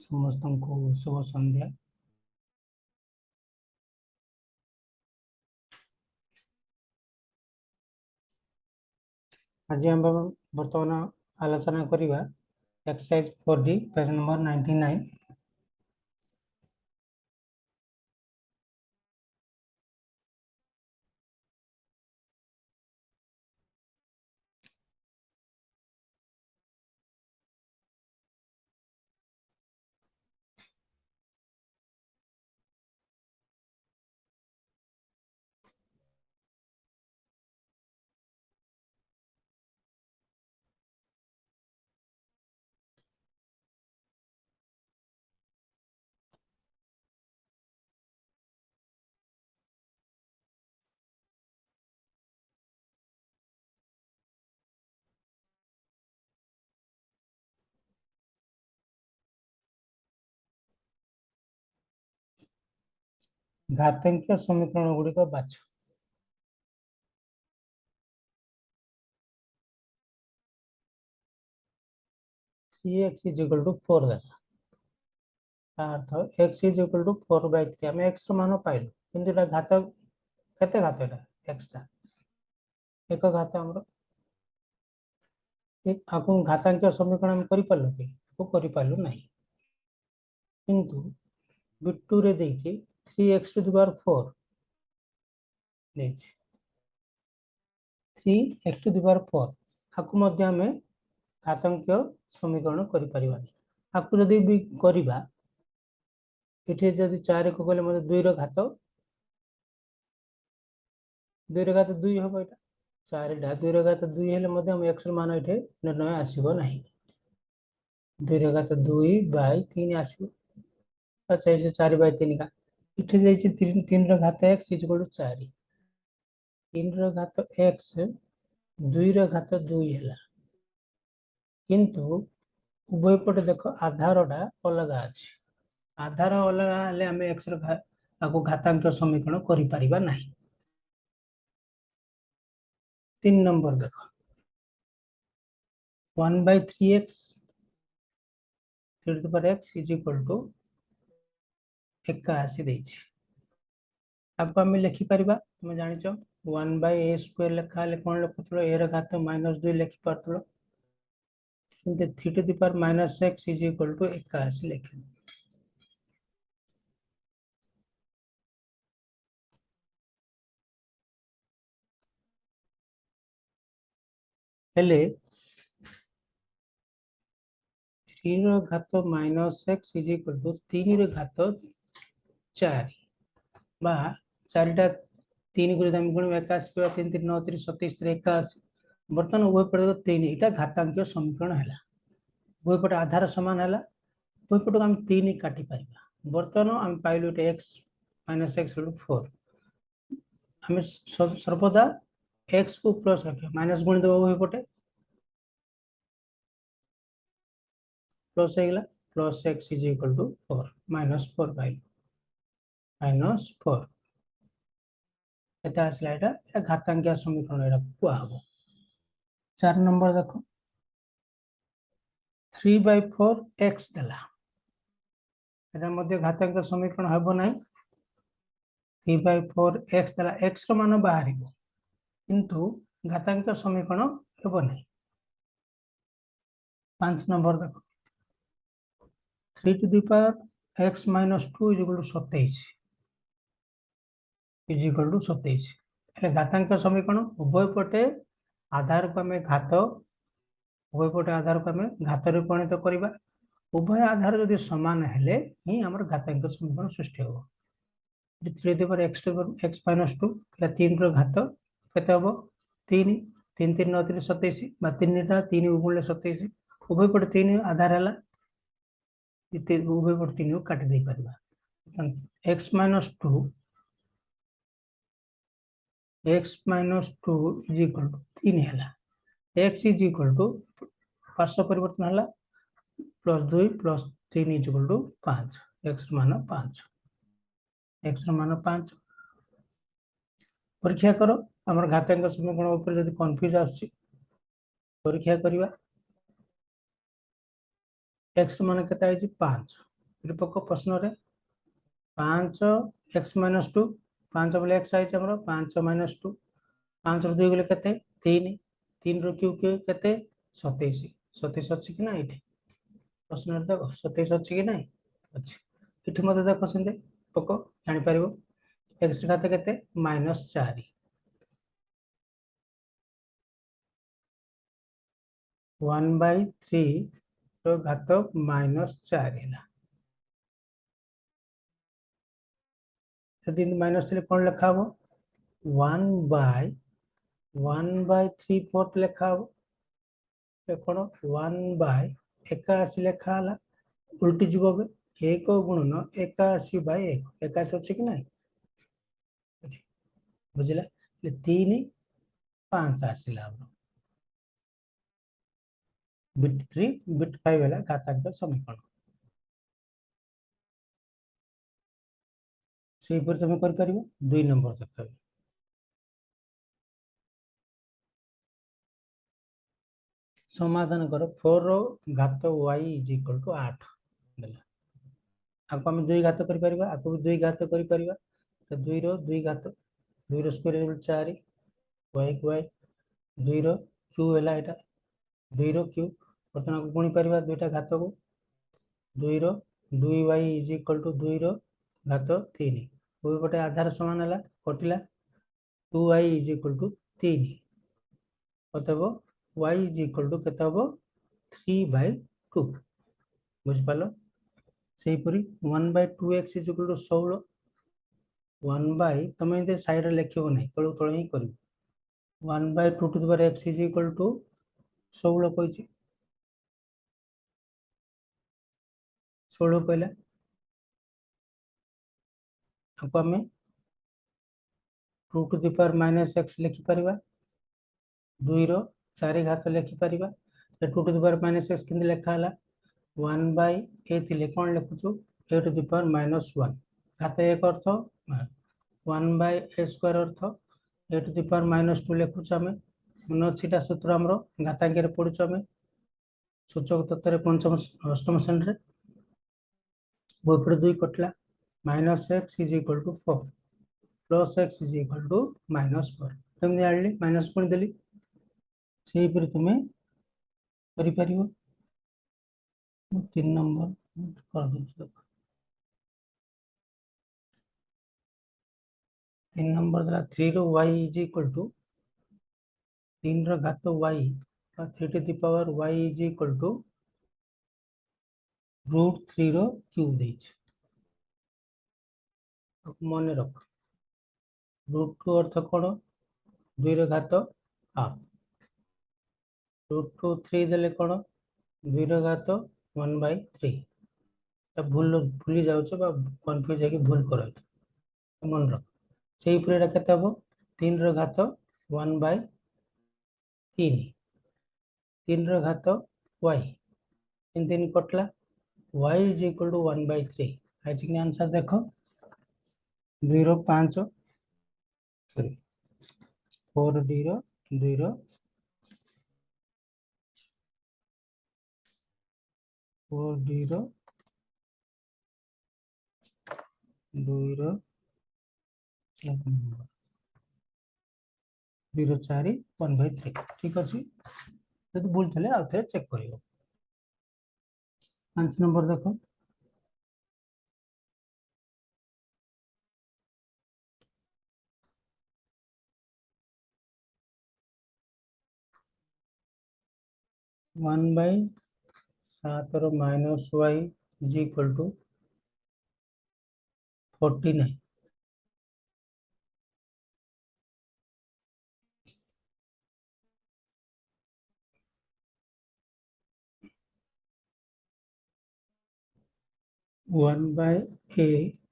समस्त को शुभ संध्या। आज हम बर्तमान आलोचना करिबा एक्सरसाइज 4D पेज नंबर 99। घातांकीय समीकरण गुड़ी को बाछ। 3x is equal to 4 देला अर्थ x is equal to 4/3 हम x रो मान पाइलु किंतु एटा घात केते घात एटा x टा एक घात हमरो एक आकु घातांकीय समीकरण हम करि पालु कि को करि पालु नाही किंतु बिट्टू रे देछि 3x to the power 4 देछि 3x to the power 4 आकु मध्ये हमें घातांकीय समीकरण करि परिबानी आकु जदि भी करिबा इथे जदि 4 को गले मते 2 रो घात 2 रो घात 2 होबो एटा 4 डा 2 रो घात 2 हेले मते हम x रो मान इथे निर्णय आसीबो नाही 2 रो घात 2/3 आसीबो अच्छा इसे 4/3 का इथे जाइछि 3 रो घात x = 4 3 रो घात x 2 रो घात 2 हैला किंतु उभय पटे देखो आधारटा अलग अछि आधार अलग हेले हमें x रो आको घातांक समीकरण करि परिबा नाही 3 नंबर देखो 1/3x 3 to the power x is equal to 81 देछि आपको हम लिखि परिबा तुम जानि छ 1/a² लिखा हले कोन लिखुतलो a रो घात -2 लिखि परतलो किंतु 3 to the power -x is equal to 81 लिखि हेले 3 रो घात -x is equal to 3 रो घात 4 बा 4 टा 3 गुणित हम गुण 81 3 3 9 3 27 3 81 बर्तमान उभय पटे 3 एटा घातांकीय समीकरण हैला उभय पटे आधार समान हैला उभय पटे हम 3 काटि परिबा बर्तमान हम पाइलु x -x 4 हम सर्वदा x को प्लस रखे माइनस गुणित उभय पटे प्लस हेगला plus x is equal to 4 -4 by -4 एटा आसला एटा घातांकीय समीकरण एटा कुआ हबो 4 नंबर देखो 3/4 x देला एटा मध्ये घातांकीय समीकरण हबो नाही 3/4 x देला x रो मान बाहरिबो किंतु घातांकीय समीकरण हबो नाही 5 नंबर देखो 3 to the power x minus 2 is equal to 27 is equal to 27 એટલે ઘાતાંક સમીકરણ ઉભય પટે આધાર को हमें घात उभय पटे आधार को हमें घात रे परिणत करिबा उभय आधार यदि समान हेले ही हमर घातांक समीकरण सृष्टि हो 3 to the power x minus 2 या 3 रो घात केते हो 3 3 3 9 3 27 बा 3 टा 3 गुणले 27 उभय पटे 3 आधार हला इते उभय पटे 3 को काटि दे परबा x minus 2 is equal to 3 हैला x is equal to पार्श्व परिवर्तन हला +2 + 3 is equal to 5 x मान 5 x मान 5 परीक्षा करो हमर घातांक समीकरण ऊपर यदि कंफ्यूज आछि परीक्षा करिवा x मान केता है 5 पक प्रश्न रे 5 x माइनस 2 5 बोले x आइछ हमरो 5 माइनस 2 5 रो 2 गेले केते 3 3 रो क्यूब के केते 27 27 अछि कि ना एठी प्रश्न रे देखो 27 अछि कि नाही अछि एठी मते देखो सिंदे पक जानि परिबो x रे घात केते -4 1/3 रो घात -4 है यदि माइनस थ्री कौन लिखा हो 1/3 लिखा हो कौन 1/81 लिखा है उल्टी जीव 1 गुणन 81/1 81 अच्छे कि ना बुझला 3 5 आसला बिट 3 बिट 5 है घातांक समीकरण से तुम कर 2 नंबर देखा समाधान कर 4 रो घात y इज इक्वल टू 8 आपको हम 2 घात कर आपको 2 घात कर 2 रो 2 घात 2 रो स्क्वायर 4 y y 2 रो क्यू है एटा 2 रो क्यू बर्तमान को गुणी परिबा दुईटा घात को 2 रो 2y इज इक्वल टू 2 रो घात 3 कोई गोटे आधार समान है कटिला 2y इज इक्वल टू 3 कतब y इज इक्वल टू केते हबो 3/2 बुझ पालो सेही परी 1/2x is equal to 16 1 bye तुम ये साइड लिखियो नहीं तळु तळ ही करियो 1/2 to the power x is equal to 16 कहछि 16 कहला आपको हमें 2 to the power minus x लिखि परिबा 2 रो 4 घात लिखि परिबा 2 to the power minus x किंद लिखा हला 1/a थिले कोन लिखुछु a टू द पावर -1 घात 1 अर्थ 1/a स्क्वायर अर्थ a टू द पावर -2 लिखुछु हमें मन छिटा सूत्र हमरो घातांक रे पढुछु हमें सूचक तत्व रे पंचम अष्टम श्रेणी रे बोपड़ 2 कटला -x is equal to 4 plus x is equal to -4 तुम जानिली माइनस कोन देली सेही पर तुमे करि परिबो 3 नंबर कर दो 3 नंबर दला 3 रो y इज इक्वल टू 3 रो घात y 3 to the power y is equal to √3 रो क्यूब देछ मन रख √2 अर्थ कोन 2 रो घात हाफ √2 3 देले कोन 2 रो घात 1/3 तब भूली जाउछ बा कंफ्यूज है कि भूल करो मन रख सेही पर एटा केते हबो 3 रो घात 1/3 3 रो घात y 3 3 कटला y इज इक्वल टू 1/3 आज कि आंसर देखो 2 रो 5 सॉरी 4d रो 2 रो 4d रो 2 रो 2 रो 4 1/3 ठीक अछि जदि भूल थले आ थे चेक करियो 5 नंबर देखो 1/7 रो -y is equal to 49 1/a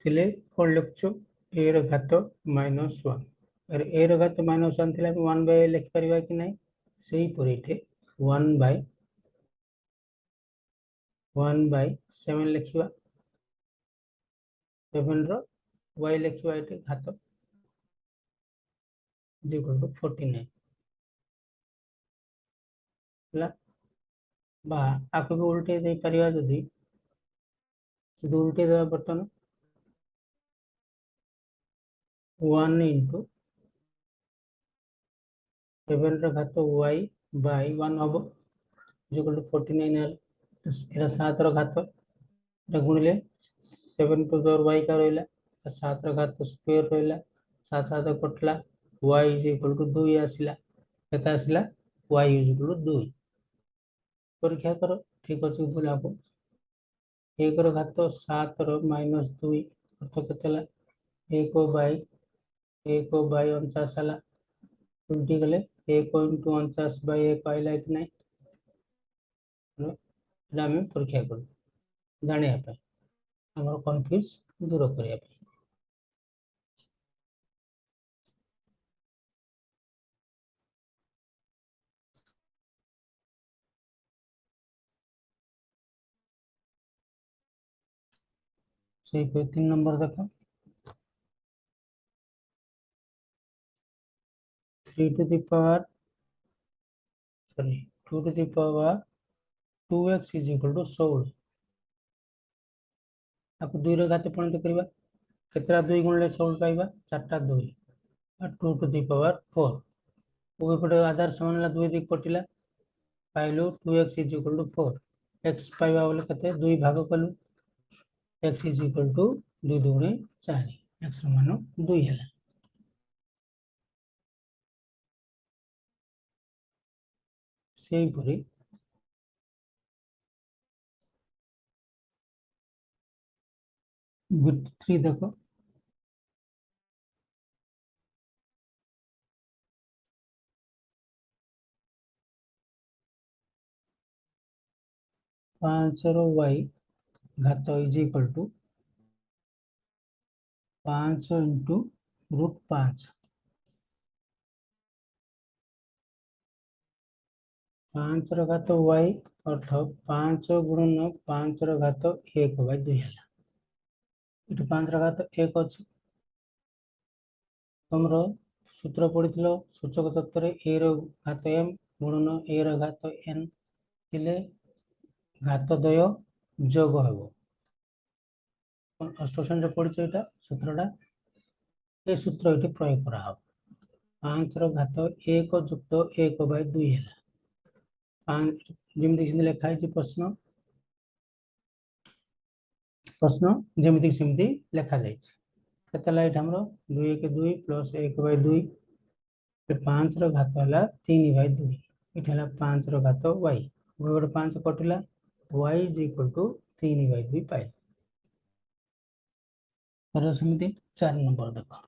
थिले कोन लिखछु a रो घात -1 अरे a रो घात -1 थिला 1/a लिख परिबा कि नहीं सेही परिठे 1/7 लिखिबा 7 रो y लिखिबा एटे घात इज इक्वल टू 49 हला बा आको भी उल्टे दे परिबा जदी उल्टे देवा बर्तन 1 इंटू 7 घात y बाय 1 हम जो 49 है एटा 7 घात गुणिले 7 टू पावर y का रहा 7 घात स्क्वायर रहा 7 7 कटला y इज इक्वल टू 2 आसला केता आसला y इज इक्वल टू 2 परीक्षा करो ठीक अच्छे बोले आप 1 घात 7 माइनस 2 अर्थ केतला 1 बाय 1 बाय 49 आला उल्टी गले 1 इंटू 49 बाय 1 आइला कि नहीं आम परीक्षा करूँ जानापी आम कन्फ्यूज दूर करने से 3 नंबर देख 3 to the power sorry 2 to the power 2x is equal to 16 आपको 2 रे घात परिणत करबा केतरा 2 गुणले 16 पाइबा 4टा 2 और 2 टू द पावर 4 ऊपर आधार समान ला 2 दी कटिला पाइलु 2x is equal to 4 x पाइबा बोले केते 2 भाग कलु x इज इक्वल टू 2 दुगुणे 4 x रो मान 2 हैला सेही परी विथ 3 देखो 5 रो y घात is equal to 5 into root 5 5 रो घात y अर्थ 5 गुणन 5 रो घात 1 बाय 2 हैला इट 5 रो घात 1 अछि तुमरो सूत्र पढ़िथिलो सूचक तत्व रे a रो घात m गुणन a रो घात n थिले घात द्वय जोग हबो अष्टोशन रे पढ़िछ एटा सूत्रटा ए सूत्र एटी प्रयोग करा हो 5 रो घात 1 जुक्त 1 बाय 2 हैला 5 जेमिति लिखा है प्रश्न प्रश्न जेमिति सेमिति लिखा जाय केते लाइट हमरो 2 1 2 प्लस 1 बाय 2 5 रो घात हला 3 बाय 2 इठ हला 5 रो घात y गोटे 5 कटिला y is equal to 3 by 2 पाई पर सेमिति 4 नंबर देखो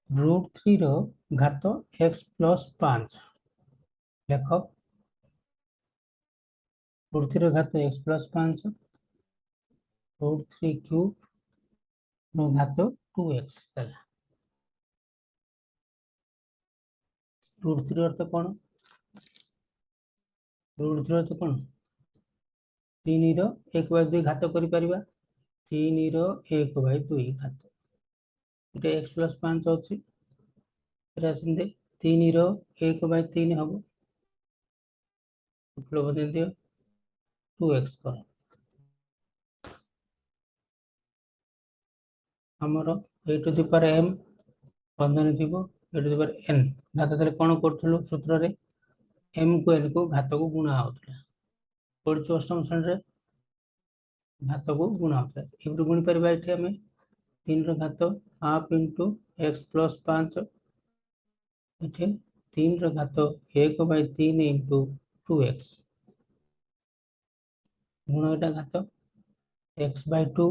√3 रो घात x प्लस 5 लेख √3 रो घात x प्लस 5 √3 क्यूब रो घात 2x √3 अर्थ कौन √3 अर्थ कौन 3 रो 1 बाय 2 घात करि परिबा 3 रो 1 बाय 2 घात ये x प्लस 5 अच्छी 3 रो 1 बाय 3 हम बदल दियो 2x कर हमर a to the power m बंधन थी a to the power n घात तले कौन करूँ सूत्र रे m को n को घात को गुणा होता पढ़ अष्टम श्रेणी घात को गुणा होता है गुणी पार आम 3 रो घात हाफ इंटू x प्लस 5 ये 3 रो घात 1 बाय 3 इंटू 2x गुण एटा घात x by 2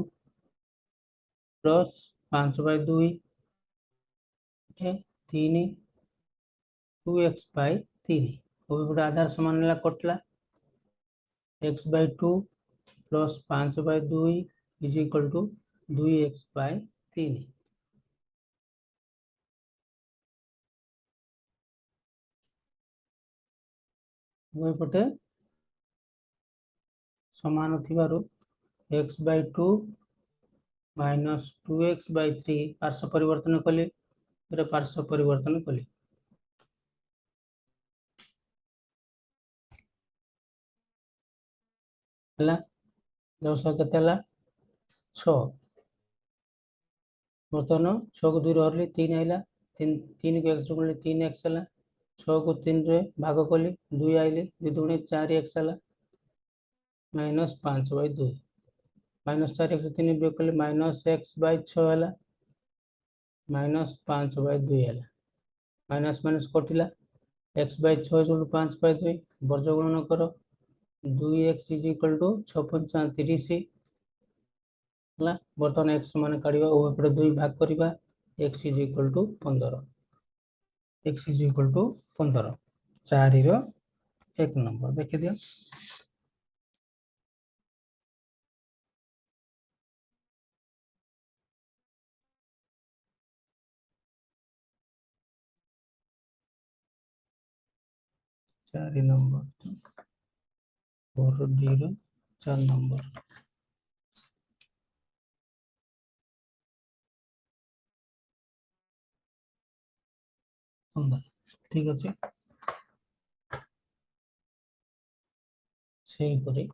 plus 5 by 2 3 2x by 3 गोटे आधार समान कटला x by 2 plus 5 by 2 is equal to 2x by 3 पटे समान थी x बाय 2 -2x/3 पार्श्व परिवर्तन कली पार्श्व परिवर्तन कली दस के 6 बर्तमान 6 को 2 हरली 3 आइला 3 को x गुणिले 3x है 6 को 3 रे भाग कली 2 आइले 2 दुणे 4x है -5/2 -4x 3 वियोग कले -x/6 है -5/2 है माइनस माइनस कटिला x/6 जो 5/2 वर्ज गुणन कर 2x = 6 × 30 बर्तमान x मान काढ़ा उभयपटे 2 भाग करवा x = 15 x = 15 4 रो 1 नंबर देखि दियो 4 नंबर 4D रो 4 नंबर ठीक अच्छे से परी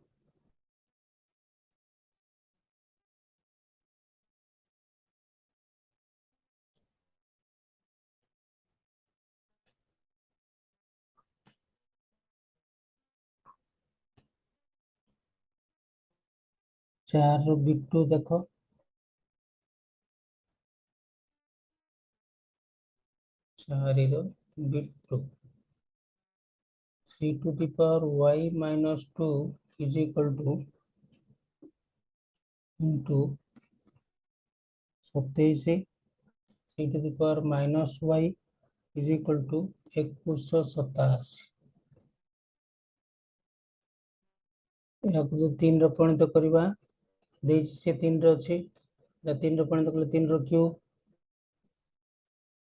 4 रो बिटू देखो 4 रो Bittu 3 to the power y minus 2 is equal to into 27 3 to the power minus y is equal to 2187 यहाँ 3 रो परिणत करवा से 3 रो अच्छे 3 रो परिणत कले 3 रो क्यूब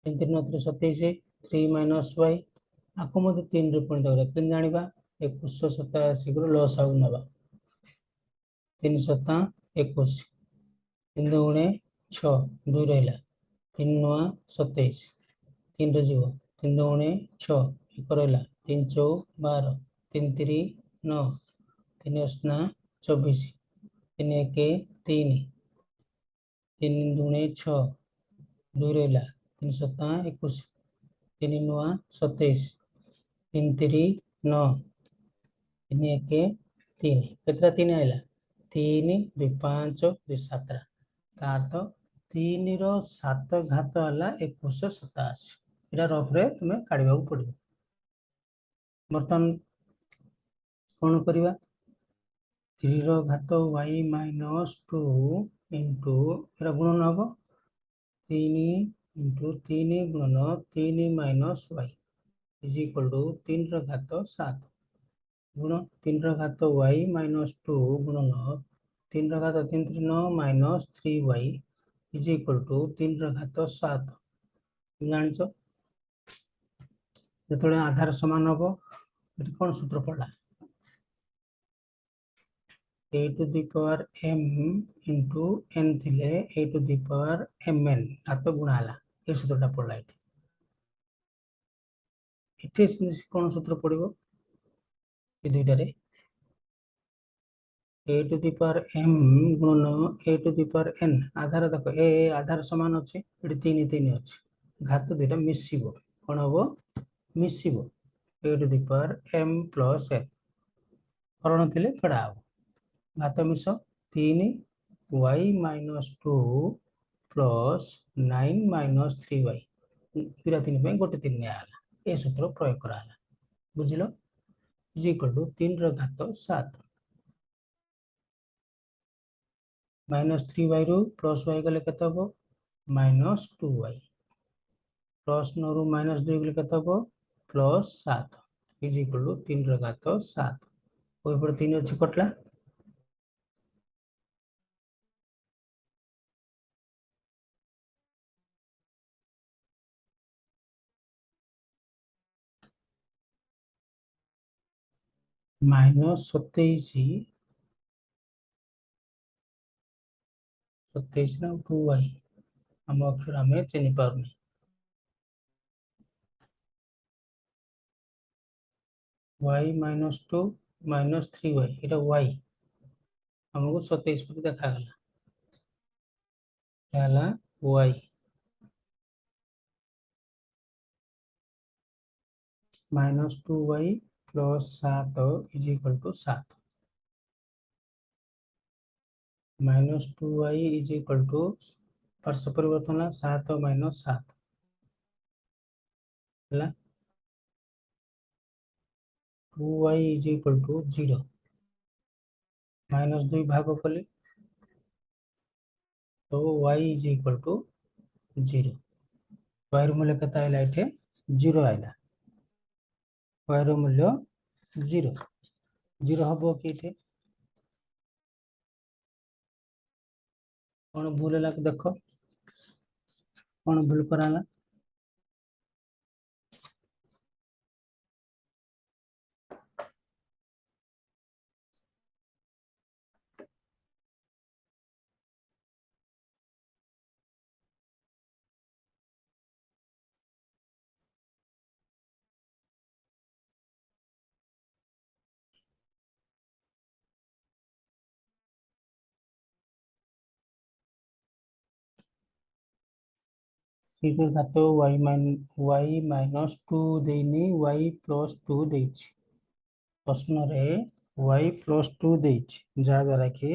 3 3 27 3 माइनस y आपको मत 3 रो परिणत करा किन जानिबा 2187 को लॉस आउ नबा 3 7 21 3 गुणे 6 2 रहला 3 9 27 3 रो जीव 3 गुणे 6 1 रहला 3 4 12 3 3 9 3 8 24 3 1 3 3 दुणे 6 2 रहला 3 7 21 3 9 27 3 3 9 3 1 3 केतरा 3 आइला 3 2 5 2 7 तार 3 रो 7 घात हला 2187 एटा रफ रे तुमे काढिबा पड़िबो बर्तन कोन करबा 3 रो घात y minus 2 into एरा गुणन हबो 3 into 3 गुणन 3 minus y is equal to 3 रो घात 7 गुण 3 रो घात y minus 2 गुणन 3 रो घात 3 3 9 minus 3y is equal to 3 रो घात 7 जानिछो जेतोळे आधार समान हबो एटी कोन सूत्र पडला a to the power m into n थिले a to the power mn घात गुणाला ए सूत्रटा पडला एठी कोन सूत्र पडिबो ए दुईटा रे a to the power m गुणन a to the power n आधार देखो ए आधार समान अछि एटी 3 3 अछि घात दुईटा मिसिबो कोन हबो मिसिबो a to the power m plus n हरण थिले फेडा हबो घात miss 3 y minus 2 plus 9 minus 3y पूरा 3 पे गोटे 3 ने आला ए सूत्र प्रयोग करा हला बुझिलो इज इक्वल टू 3 रो घात 7 माइनस 3y रो प्लस y गले केते हबो minus 2y plus 9 rho minus 2 गले केते हबो प्लस 7 इज इक्वल टू 3 रो घात 7 ओइ पर 3 अछि कटला माइनस 27 27 ର 2y ଆମ ଅକ୍ଷର ଆମେ ଚିହ୍ନି ପାରୁନି। y minus 2 minus 3y এটা y हमको 27 पर ଦେଖାଗଲା ହେଲା y minus 2y plus 7 is equal to 7 minus 2y is equal to पार्श्व परिवर्तन 7 minus 7 ହେଲା 2y is equal to 0 minus 2 भाग कले तो y is equal to 0 y रो मूल्य केता आइला एठे 0 आइला y रो मूल्य 0 0 हबो कि एठे कोन भूल होला देखो कोन भूल कराला सीधे घात y minus 2 देनी y plus 2 देछि प्रश्न रे y plus 2 देछि जा द्वारा कि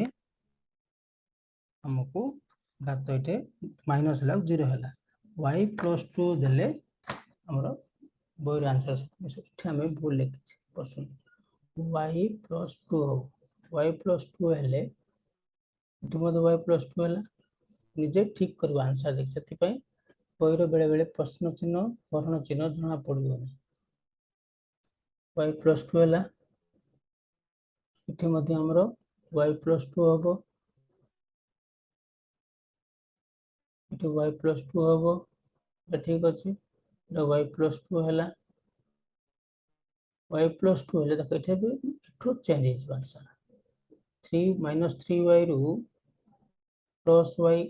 हमको घात एटे माइनस ला 0 हला y plus 2 देले हमरो बोर आंसर इथे हमें भूल लिखिछि प्रश्न y plus 2 y plus 2 हेले इतमद y plus 2 हला निजे ठीक करबा आंसर देख सेति पय बहिर बेले बेले प्रश्न चिन्ह वर्ण चिन्ह जना पड़िबोनी y plus 2 हला इथे मध्ये हमरो y plus 2 हबो इथे y plus 2 हबो ठीक अछि y plus 2 हला y plus 2 हेले देखो इथे भी इठो चेंज हो जिबा आंसर 3 minus 3y रू plus y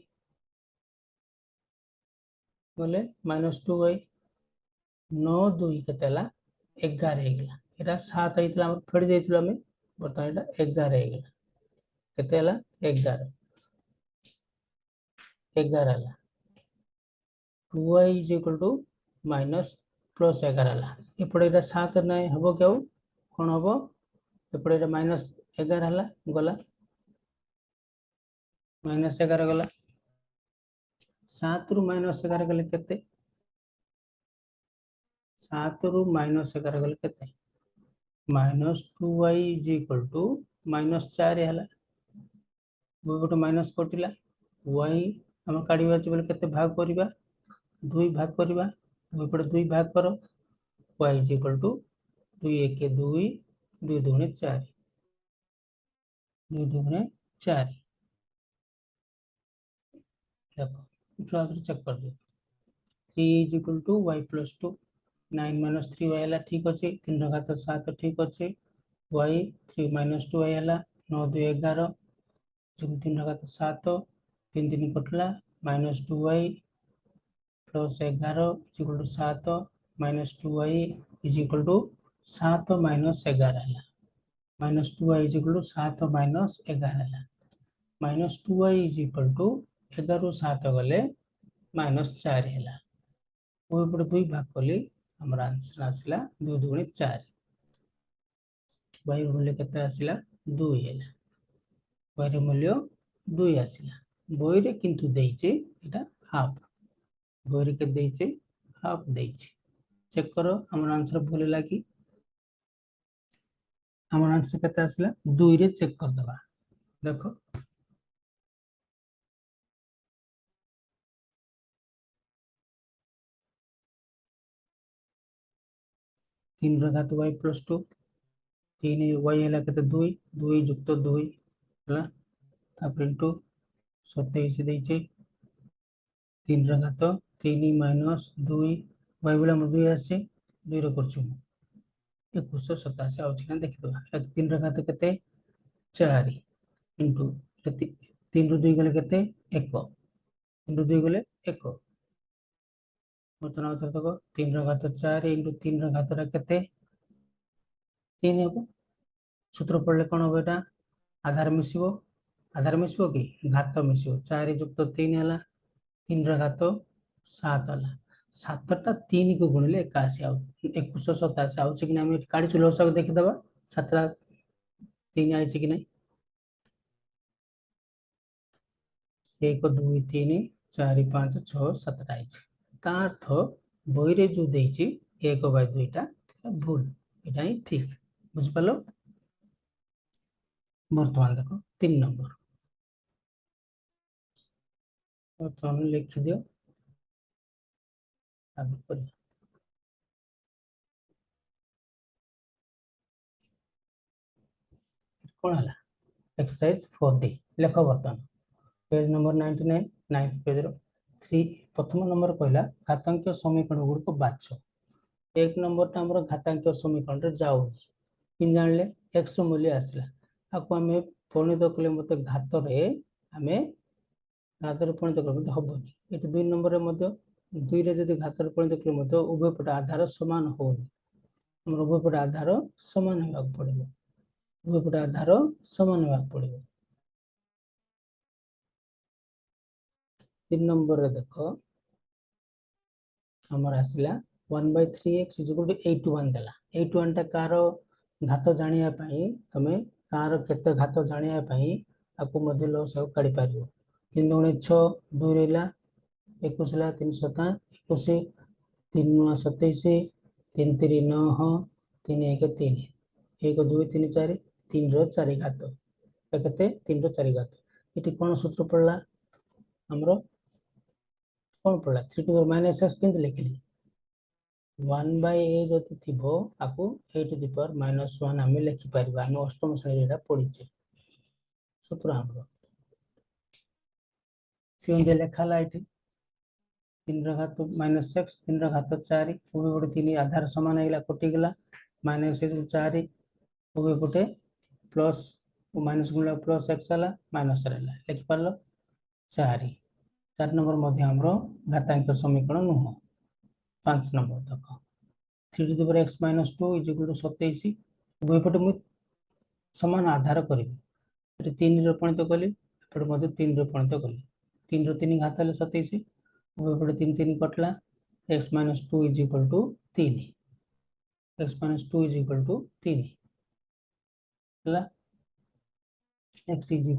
बोले minus 2y 9 2 केतेला 11 हेगला एटा 7 आइतला हम फेड देइतलो हमें बता एटा 11 हेगला केतेला 11 11 हला 2y is equal to minus plus 11 हला एपडे एटा 7 नै हबो केउ कोन हबो एपडे एटा minus 11 हला गला minus 11 गला 7 रू minus 11 गले केते 7 रू minus 11 गले केते minus 2y is equal to minus 4 हला गोटे माइनस कटिला y हम काढिबा छै बोले केते भाग करबा 2 भाग करबा एपटे 2 भाग करो y is equal to 2 1 2 2 2 4 2 2 4 देखो उठा कर चेक कर दो 3 is equal to y plus 2 9 minus 3y हला ठीक अछि 3 रो घात 7 ठीक अछि y 3 minus 2y हला 9 2 11 3 रो घात 7 3 3 कटला minus 2y plus 11 is equal to 7 minus 2y is equal to 7 minus 11 हला minus 2y is equal to 7 minus 11 हला minus 2y is equal to 11 ରୁ 7 गले minus 4 हला वो ऊपर 2 भाग कली हमरा आंसर आसला 2 2 4 y रो मूल्य केते आसला 2 हला y रो मूल्य 2 आसला y रे किंतु देइचे एटा हाफ y रे के देइचे हाफ देइचे चेक करो हमर आंसर भूल लागी हमर आंसर केते आसला 2 रे चेक कर दबा देखो 3 रो घात y plus 2 3 y हला केते 2 2 युक्त 2 हला तापर इनटू 27 देइचे 3 रो घात 3 minus 2 y बेला हम 2 आसे 2 रो करछु 2187 आउछ ना देखि दबा 3 रो घात केते 4 इनटू 3 ରୁ 2 ଗଲେ କେତେ 1 3 ରୁ 2 ଗଲେ 1 ବର୍ତ୍ତମାନ ଉତ୍ତର ଦେଖ 3 ର ଘାତ 4 into 3 ର ଘାତଟା କେତେ 3 ହେବ ସୂତ୍ର ପଡିଲେ କଣ ହେବ এটা ଆଧାର ମିଶିବ କି ଘାତ ମିଶିବ 4 ଯୁକ୍ତ 3 ହେଲା 3 ର ଘାତ 7 ହେଲା 7ଟା 3 କୁ ଗୁଣିଲେ 81 ଆଉ 2187 ଆଉଛି କି ନା ଆମେ କାଢିଛୁ ଲସାଗୁ ଦେଖିଦବା 7ଟା 3 ଆଇଛି କି ନାହିଁ 1 2 3 4 5 6 7ଟା ଆଇଛି ତା ଅର୍ଥ ବହିରେ ଯୋଉ ଦେଇଛି 1/2 ଟା ଭୁଲ এটা ହିଁ ଠିକ ବୁଝିପାରିଲ ବର୍ତ୍ତମାନ ଦେଖ 3 ନମ୍ବର ବର୍ତ୍ତମାନ ଲେଖିଦିଅ ଆଗକୁ କରିବା କଣ ହେଲା exercise 4D ଲେଖ ବର୍ତ୍ତମାନ पेज नंबर 99 9th पेज रो 3 प्रथम नंबर कहला घातांकीय समीकरण गुड़ को बाछ एक नंबर टा हमर घातांकीय समीकरण रे जाउ किन जानले x रो मूल्य आसला आपको हमें परिणत कले मते घात रे हमें घात रे परिणत करबे हबनी एट 2 नंबर रे मते 2 रे जदि घात रे परिणत कले मते उभय पट आधार समान होनी हमर उभय पट आधार समान होबा पड़िबो उभय पट आधार समान होबा पड़िबो 3 नंबर रे देखो हमर आसिला 1/3x = 81 देला 81 टा कार घात जानिया पई तमे कार केते घात जानिया पई आपको मध्य लो सब काढी पारियो 3 गुणे 6 2 रेला 21 ला 3 7 21 3 9 27 3 3 9 3 1 3 1 2 3 4 3 रो 4 घात केते 3 रो 4 घात एटी कोन सूत्र पड़ला हमरो कोन पड़ला 3 टू द माइनस x केंत लिखली 1/a जति थिबो आकु a टू द पावर -1 हमें लिखि परिबा हम अष्टम श्रेणी रा पढिचे सूत्र हमरो सिंजे लेखा लाइट 3 रा घात -x 3 रा घात 4 उभय पटे 3 आधार समान हैला कटि गेला -4 उभय पटे प्लस माइनस गुणा प्लस x हला माइनस रहला लिखि परलो 4 4 नंबर मध्य हमरो घातांक समीकरण नुह 5 नंबर देखो 3 टू द पावर x - 2 = 27 उभय पटे मु समान आधार करिबि एटे 3 रो परिणत कली एपटे मध्य 3 रो परिणत कली 3 रो 3 घात हले 27 उभय पटे 3 3 कटला x - 2 = 3 x - 2 = 3 हला x =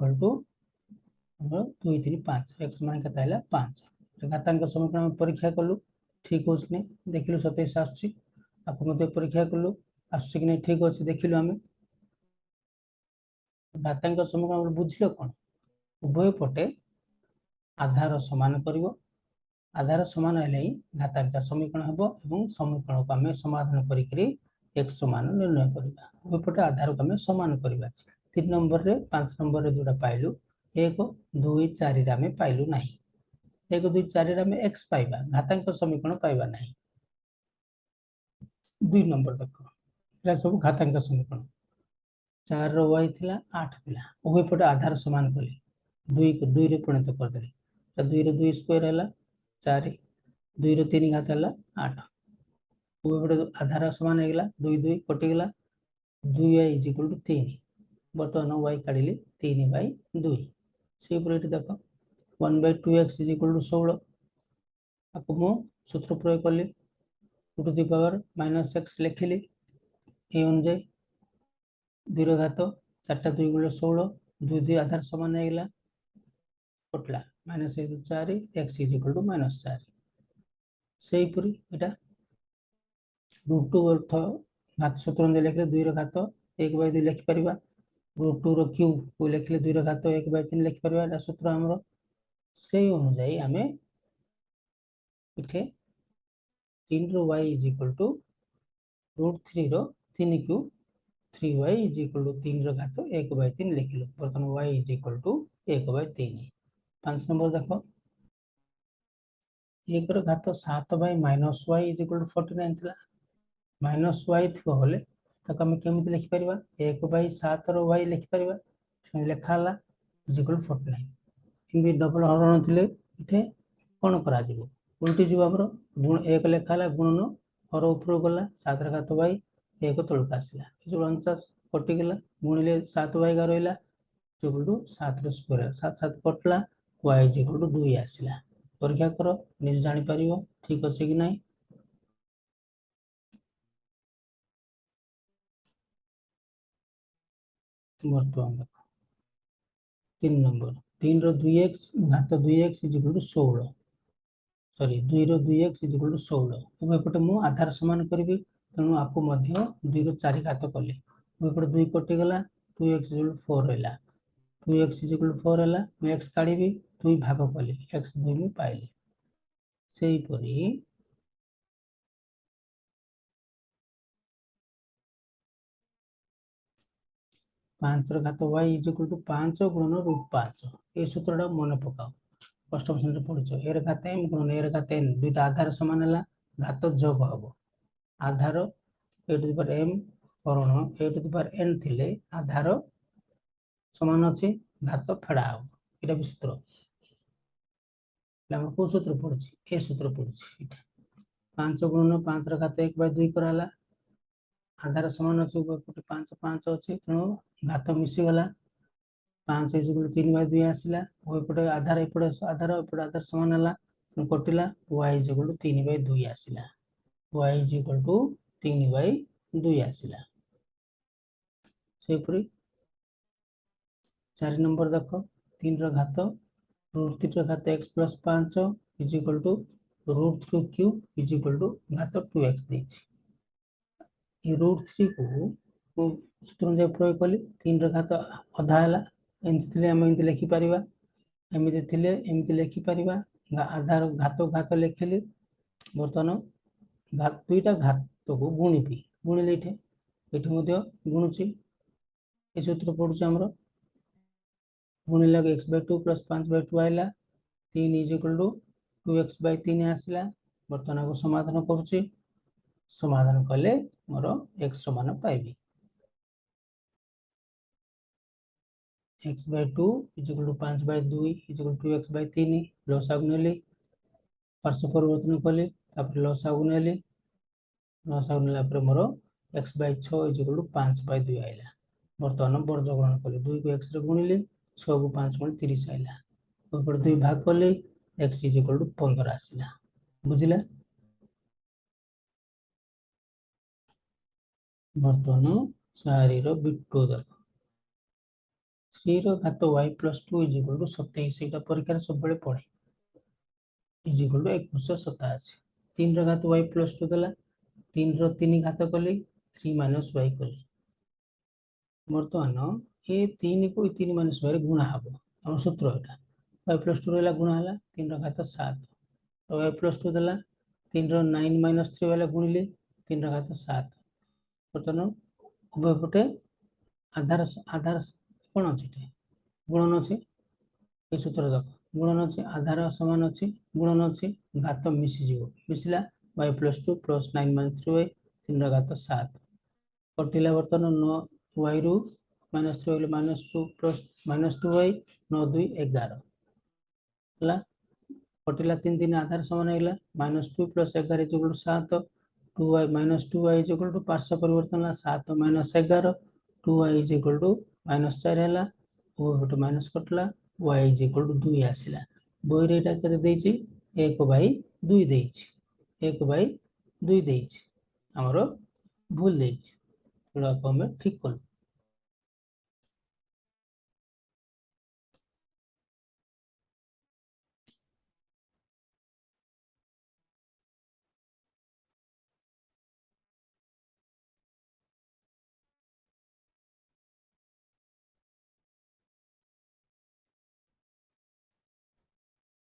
2 3 5 x मान कता हला 5 घातांक समीकरण परीक्षा कलु ठीक होछ ने देखिलु 27 आछी आपको मते परीक्षा कलु आछी कि नै ठीक होछ देखिलु हमें घातांक समीकरण बुझिलो कोन उभय पटे आधार समान करिवो आधार समान हेले घातांक समीकरण हेबो एवं समीकरण को हमें समाधान करिकरी x मान निर्णय करिबा उभय पटे आधार को हमें समान करिबा 3 नंबर रे 5 नंबर रे जोडा पाइलु 1 2 4 रे हमें पाइलु नाही 1 2 4 रे हमें x पाइबा घातांक समीकरण पाइबा नाही 2 नंबर देखो एरा सब घातांक समीकरण 4 रो y थिला 8 थिला उभय पटे आधार समान कले 2 को 2 रे परिणत कर देले 2 रो 2 स्क्वायर हला 4 2 रो 3 घात हला 8 उभय पटे आधार समान हेगला 2 2 कटि गेला 2y = 3 बर्तमान y काढिले 3/2 से ऊपर देखो 1/2x = 16 आपको मो सूत्र प्रयोग करली 2 टू द पावर -x लिखिली ए अनुसार 2 रो घात 4 टा 2 = 16 2 2 आधार समान हेगला कटला -4 x = -4 से ऊपर एटा √2 अर्थ घात सूत्र दे लिखले 2 रो घात 1/2 लिखि परिबा √2 रो क्यूब को लिखले 2 रो घात 1/3 लिखि परिबा एटा सूत्र हमरो से अनुसार हमें इथे 3 रो y = √3 रो 3 क्यूब 3y = 3 रो घात 1/3 लिखिलो बर्तन y = 1/3 5 नंबर देखो 1 रो घात 7/-y = 49 थिला -y थिबो होले तक हम केमिति लिखि परिबा 1/7 रो y लिखि परिबा से लेखा हला = 49 एमती डबल हरण थे ये कौन कर उल्टी जीव आमर गुण 1 लेखाला गुणन हर ऊपर गला 7 घात y 1 तलक आसला 49 कटिगला गुणिले 7 y का रहा 7 स्क्वायर 7 7 कटला y इक्वल टू 2 आसला परीक्षा कर निज जापर ठीक अच्छे कि नहीं बर्तमान देख 3 नंबर 3 रो 2x घात 2x इक्वल टू 16 सॉरी 2 रो 2x इक्वल टू 16 उभयपटे मु आधार समान करी तेणु आपको 2 रो 4 घात कली उभयपटे 2 कटिगला 2x इक्वल टू 4 रहा 2x इक्वल टू 4 है मैं x काढ़ी 2 भाग कली x 2 में पाइली से परी 5 घात y इक्वल टू 5 गुणन √5 ये सूत्रटा मन पकाओ अष्टम श्रेणी पढ़ी एर घात m गुणन एर घात n दुईटा आधार सामान है घात जोग हम आधार ए टू द पावर m हरण ए टू द पावर n थिले आधार समान अच्छे घात फेड़ा हम ये भी सूत्र कौ सूत्र पड़ी ए सूत्र पड़ी 5 गुणन 5 घात 1/2 कराला आधार समान अच्छे 5 5 अच्छे तेणु घात मिसीगला 5 3/2 आसला एपटे आधार एपटे आधार एपटे आधार सामान है कटिला y इक्वल टू 3/2 आसला y इक्वल टू 3/2 आसला से 4 नंबर देख 3 रो घात √3 रो घात x प्लस 5 is equal to √3 cube is equal to घात 2x देछि ये √3 को सूत्र जो प्रयोग कली 3 रो घात अधा है एमती आम एमती लिखिपर एमती लिखिपर आधार घात घात लिखिली बर्तमान घात दुईटा घात को गुणिपी गुणिले ये गुणुची ये सूत्र पड़ुची आमर गुणिले x/2 प्लस 5/2 आइला 3 इज इक्वल टू 2x/3 आसला बर्तमान को समाधान करुच्ची समाधान कले मोर x मान पाइबी x/2 is equal to 5/2 is equal to 2x/3 लसागु नेली पार्श्व परिवर्तन कली लसागु नेली लसागु नेला पर मोर x/6 इज इक्वल टू 5/2 आइला बर्तमान वर्ग ग्रहण कली 2 को x रे गुणिली 6 को 5 गुण 30 आइला ऊपर 2 भाग कली x इज इक्वल टू 15 आसला बुझिला बर्तमान 4 रो बिट्टू देख 3 रो घात y plus 2 is equal to 27 एटा परीक्षा सब बेले पढ़े इज इक्वल टू 2187 3 रो घात y प्लस 2 देला 3 रो 3 घात कली 3 माइनस y कली बर्तमान ये 3 को 3 माइनस y गुणा हम आम सूत्र एटा y प्लस 2 रहा गुणा है 3 रो घात 7 तो y प्लस 2 देला 3 रो 9 माइनस 3 वाला गुणिले 3 रो घात 7 बर्तमान उभय पटे आधार आधार कौन अच्छे गुणन अच्छे ये सूत्र देख गुणन अच्छे आधार सामान अच्छे गुणन अच्छे घात मिसीज मिसला y plus 2 plus 9 minus 3y 3 घात 7 कटिला बर्तमान 9 y रु minus 3 minus 2 plus minus 2y 9 2 11 कटिला 3 3 आधार सामान है minus 2 plus 11 is equal to 7 2y minus 2y is equal to पार्श्व परिवर्तन 7 minus 11 2y is equal to minus 4 है गोटे माइनस कटला y इज इक्वल टू 2 आसला बही रे एटा केते देछि 1/2 देछि 1/2 देछि हमरो भूल देछि एटा को हम ठीक कलु